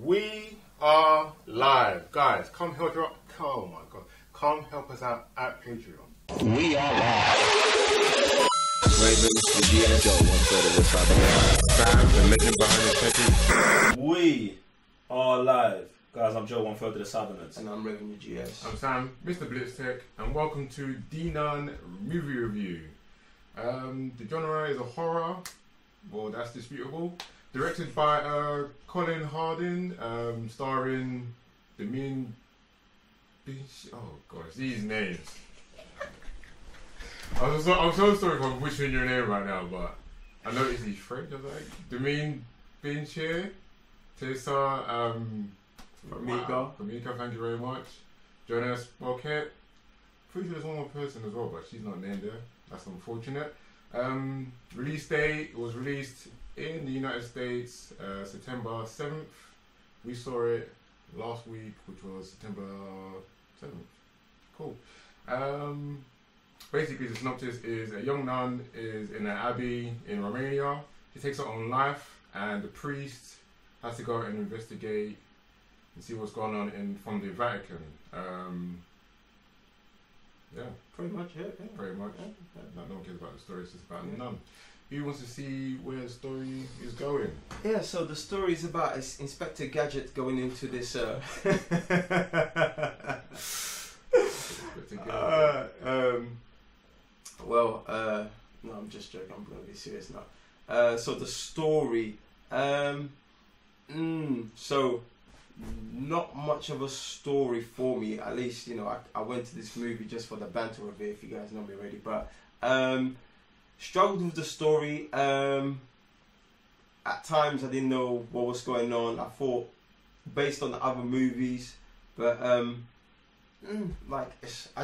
We are live, guys. Come help us out. Oh my god, come help us out at Patreon. We are live. Raven, the GS, yo, 1/3 of what's happening. Sam, the legend behind the curtain. We are live, guys. I'm Joe, 1/3 of the Southerners, and I'm Raven, the GS. I'm Sam, Mr. Blitztech, and welcome to the Nun Movie Review. The genre is a horror. Well, that's disputable. Directed by Colin Hardin, starring the mean. Oh gosh, these names. I'm so sorry if I'm butchering your name right now, but I noticed he's French. I was like, Demin Binche, Tessa, Famika, thank you very much. Jonas Marquette. Pretty sure there's one more person as well, but she's not named there. That's unfortunate. Release date, it was released in the United States September 7th. We saw it last week, which was September 7th. Cool. Basically, the synopsis is a young nun is in an abbey in Romania. She takes her own life, and the priest has to go and investigate and see what's going on from the Vatican. Yeah, Pretty much, yeah. pretty much. No one cares about the story, it's just about the nun. Who wants to see where the story is going? Yeah, so the story is about Inspector Gadget going into this. No, I'm just joking. I'm gonna be serious now. So the story. So not much of a story for me. At least, you know, I went to this movie just for the banter of it. If you guys know me already, but struggled with the story. At times, I didn't know what was going on. I thought based on the other movies, but I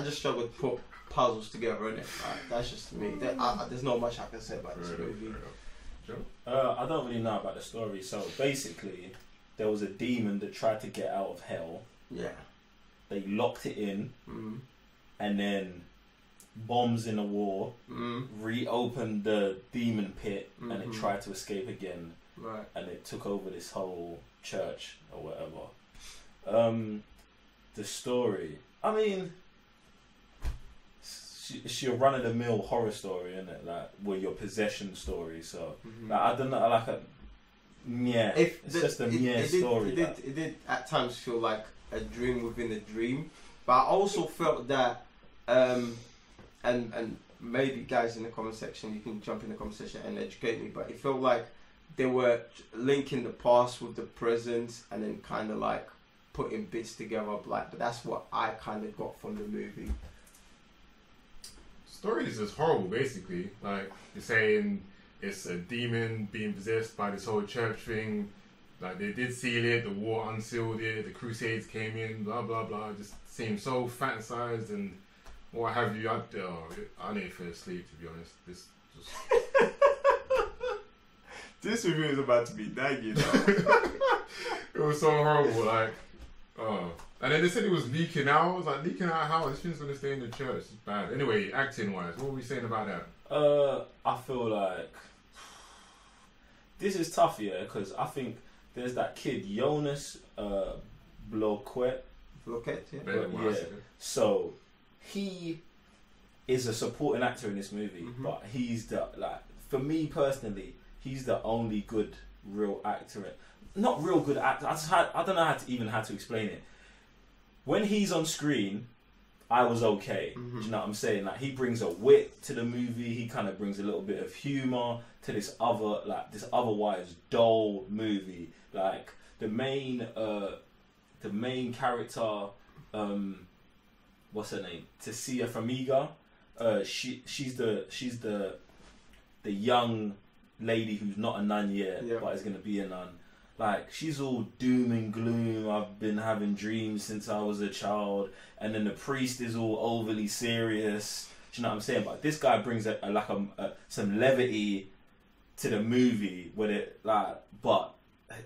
just struggled to put puzzles together in it. That's just me. There's not much I can say about this movie. I don't really know about the story. So basically, there was a demon that tried to get out of hell. Yeah. They locked it in, and then bombs in a war reopened the demon pit, and it tried to escape again. Right. And it took over this whole church or whatever. The story. I mean, it's your run-of-the-mill horror story, isn't it? Like, well, your possession story. So, like, I don't know, like it's just a story. It did at times feel like a dream within a dream, but I also felt that, and maybe guys in the comment section, you can jump in the comment section and educate me, but it felt like they were linking the past with the present and then kind of like putting bits together, but that's what I kind of got from the movie. Story is just horrible, basically. Like, you're saying it's a demon being possessed by this whole church thing. Like, they did seal it, the war unsealed it, the Crusades came in, blah blah blah. It just seemed so fantasized and what have you. I need to fall asleep, to be honest. This just This review is about to be daggy, though. it was so horrible, like, and then they said it was leaking out. I was like, leaking out how? This thing's gonna stay in the church. It's bad. Anyway, acting wise, what were we saying about that? I feel like this is tough, yeah, because I think there's that kid Jonas Bloquet. Yeah. So he is a supporting actor in this movie, but he's for me personally, he's the only good real actor. Not real good actor. I don't know how to explain it. When he's on screen, I was okay. Do you know what I'm saying? Like, he brings a wit to the movie. He kind of brings a little bit of humor to this otherwise dull movie. Like, the main character, what's her name? Tessia Famiga. She's the young lady who's not a nun yet, but is gonna be a nun. Like, she's all doom and gloom. I've been having dreams since I was a child, and then the priest is all overly serious. Do you know what I'm saying? But this guy brings some levity to the movie with it, but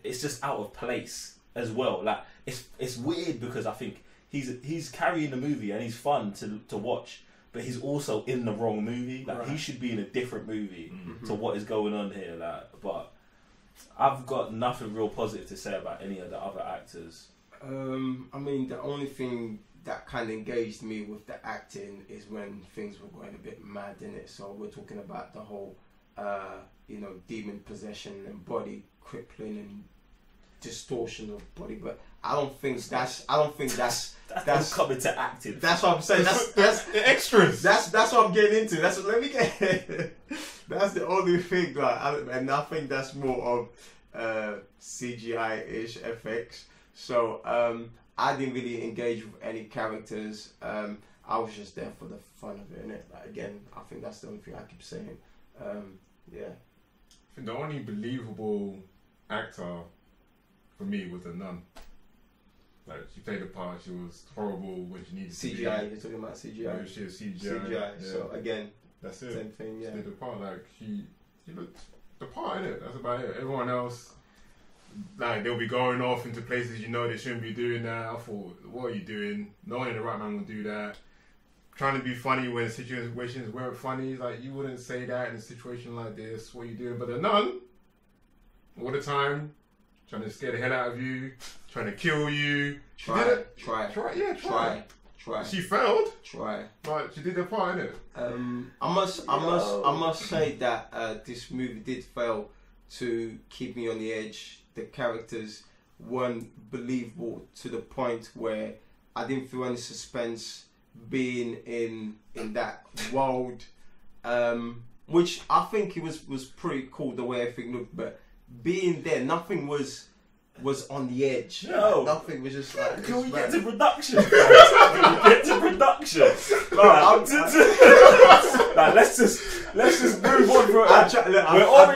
it's just out of place as well. Like, it's weird because I think he's carrying the movie and he's fun to watch, but he's also in the wrong movie. Like, he should be in a different movie to what is going on here. Like, but I've got nothing real positive to say about any of the other actors. I mean, the only thing that kind of engaged me with the acting is when things were going a bit mad in it. So we're talking about the whole, you know, demon possession and body crippling and distortion of body. But I don't think that's coming to acting. That's what I'm saying. That's the extras. That's what I'm getting into. That's what, let me get. That's the only thing, like, and I think that's more of CGI-ish effects. So I didn't really engage with any characters. I was just there for the fun of it, innit? Like, again, I think that's the only thing I keep saying. Yeah. I think the only believable actor for me was the nun. Like, she played the part. She was horrible when she needed CGI. to be. You're talking about CGI. Yeah, she was CGI. CGI. Yeah. So again, that's it. same thing. Yeah. She did the part. Like, she looked the part in it. That's about it. Everyone else, like, they'll be going off into places you know they shouldn't be doing that. I thought, what are you doing? No one in the right man would do that. Trying to be funny when situations weren't funny. Like, you wouldn't say that in a situation like this. What are you doing? But the nun, all the time, trying to scare the hell out of you, trying to kill you. Try. She failed. Try. But she did her part, innit? I must say that this movie did fail to keep me on the edge. The characters weren't believable to the point where I didn't feel any suspense being in that world, which I think it was pretty cool the way everything looked, but being there, nothing was on the edge. No. Nothing was just like. Can we get to production? Get to production. Like, let's just move on.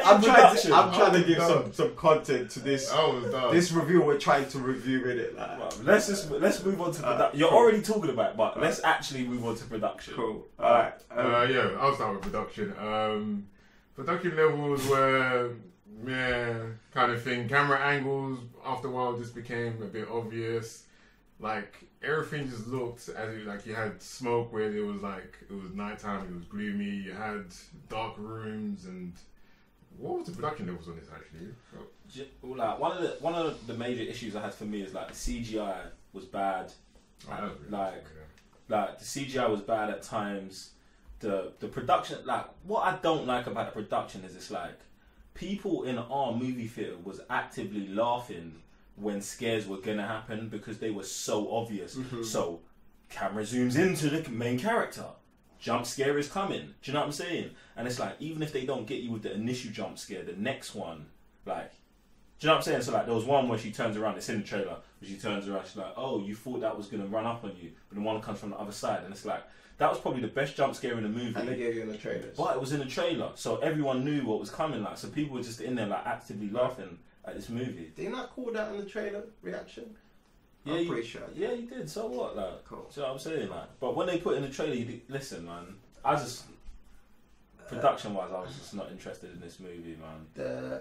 I'm trying to give some content to this. This review we're trying to review in it. Like. Well, let's move on to production. You're already talking about it, but let's actually move on to production. Cool. Alright. Yeah, I'll start with production. Production levels were kind of thing. Camera angles after a while just became a bit obvious. Like, everything just looked as if, like, you had smoke where it was nighttime, it was gloomy, you had dark rooms. And what was the production levels on this actually? Like, one of the major issues I had for me is, like, the CGI was bad. Like the CGI was bad at times. The production, like, what I don't like about the production is it's like people in our movie theatre was actively laughing when scares were gonna happen because they were so obvious. Mm-hmm. So camera zooms into the main character, jump scare is coming. Do you know what I'm saying? And it's like, even if they don't get you with the initial jump scare, the next one, like, do you know what I'm saying? So, like, there was one where she turns around, it's in the trailer, where she turns around, she's like, oh, you thought that was gonna run up on you, but the one comes from the other side, and it's like, that was probably the best jump scare in the movie. And they gave you in the trailers. But it was in the trailer, so everyone knew what was coming. Like, so people were just in there, like, actively laughing at this movie. Did you not call that in the trailer reaction? Yeah, I'm pretty sure. Yeah, you did. So what? Like, cool. Do you know what I'm saying? Like, but when they put it in the trailer, you did, listen, man. Production-wise, I was just not interested in this movie, man.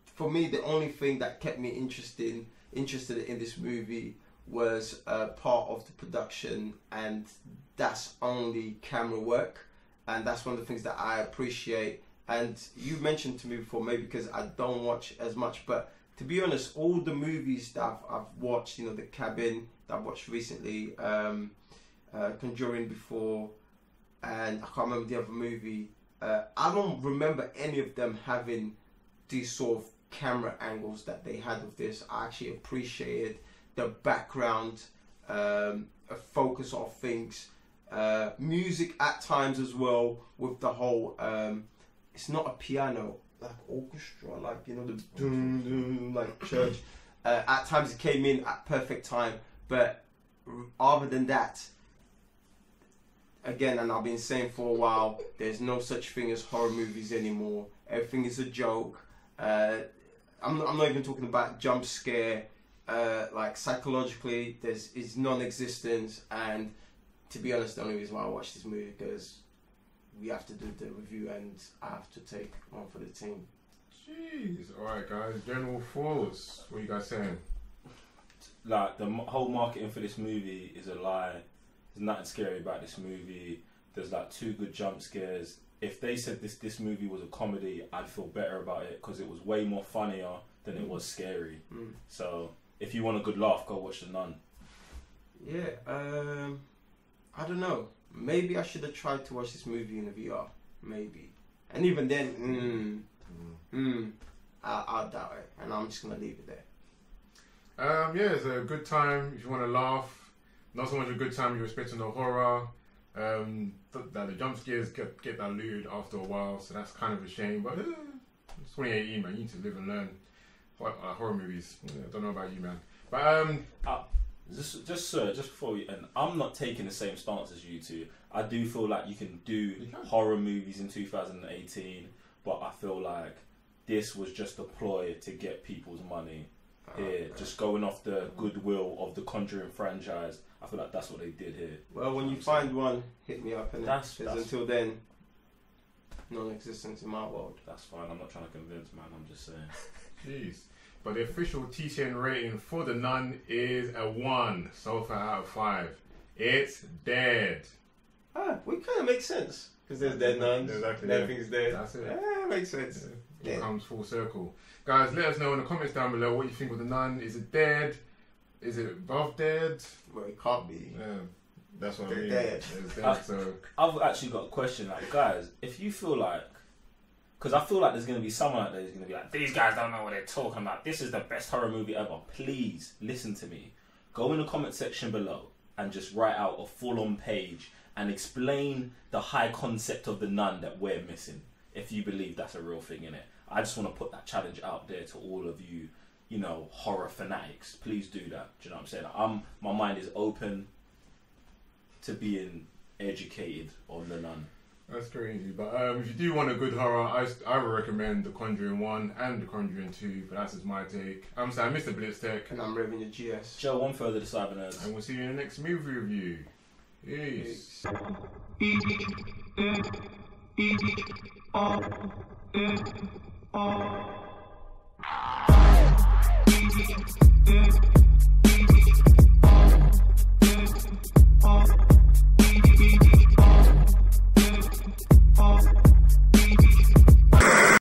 For me, the only thing that kept me interested in this movie was part of the production, and that's only camera work, and that's one of the things that I appreciate. And you mentioned to me before, maybe because I don't watch as much, but to be honest, all the movies that I've watched, you know, The Cabin that I've watched recently, Conjuring before, and I can't remember the other movie, I don't remember any of them having these sort of camera angles that they had with this. I actually appreciated the background, a focus of things, music at times as well, with the whole, it's not a piano, like orchestra, like, you know, the dun, dun, like church. At times it came in at perfect time, but other than that, again, and I've been saying for a while, there's no such thing as horror movies anymore. Everything is a joke. I'm not even talking about jump scare. Like, psychologically, is non-existent. And to be honest, the only reason why I watched this movie because we have to do the review and I have to take one for the team. Jeez. Alright, guys. General thoughts. What are you guys saying? Like, the whole marketing for this movie is a lie. There's nothing scary about this movie. There's like 2 good jump scares. if they said this movie was a comedy, I'd feel better about it because it was way more funnier than it was scary. So if you want a good laugh, go watch The Nun. Yeah, I don't know. Maybe I should have tried to watch this movie in a VR. Maybe. And even then, I doubt it. And I'm just going to leave it there. Yeah, it's a good time if you want to laugh. Not so much a good time if you're expecting a horror. The jump scares get diluted after a while, so that's kind of a shame. But it's 2018, man. You need to live and learn. Horror movies. Yeah, I don't know about you, man. But just before we end, I'm not taking the same stance as you two. I do feel like you can do horror movies in 2018, but I feel like this was just a ploy to get people's money. Here, just going off the goodwill of the Conjuring franchise. I feel like that's what they did here. Well, when you find one, hit me up. And until then, non-existent in my world. That's fine. I'm not trying to convince, man. I'm just saying. Jeez. But the official TCN rating for The Nun is a 1 so far out of 5. It's dead. We kind of makes sense because there's dead nuns. Exactly. Everything's dead. That's it. Yeah, makes sense. It comes full circle. Guys, let us know in the comments down below what you think of The Nun. Is it dead? Is it above dead? Well, it can't be. Yeah, that's what I mean. Dead. It's dead. So I've actually got a question. Like, guys, if you feel like, because I feel like there's going to be someone out there who's going to be like, these guys don't know what they're talking about. This is the best horror movie ever. Please listen to me. Go in the comment section below and just write out a full-on page and explain the high concept of The Nun that we're missing. If you believe that's a real thing in it. I just want to put that challenge out there to all of you, you know, horror fanatics. Please do that. Do you know what I'm saying? My mind is open to being educated on The Nun. That's crazy. But if you do want a good horror, I would recommend The Conjuring 1 and The Conjuring 2. But that's just my take. I'm Sam, Mr. Blitztech. And I'm Revin the GS. Joe, one further to Cyber Nerds. And we'll see you in the next movie review. Peace. Peace.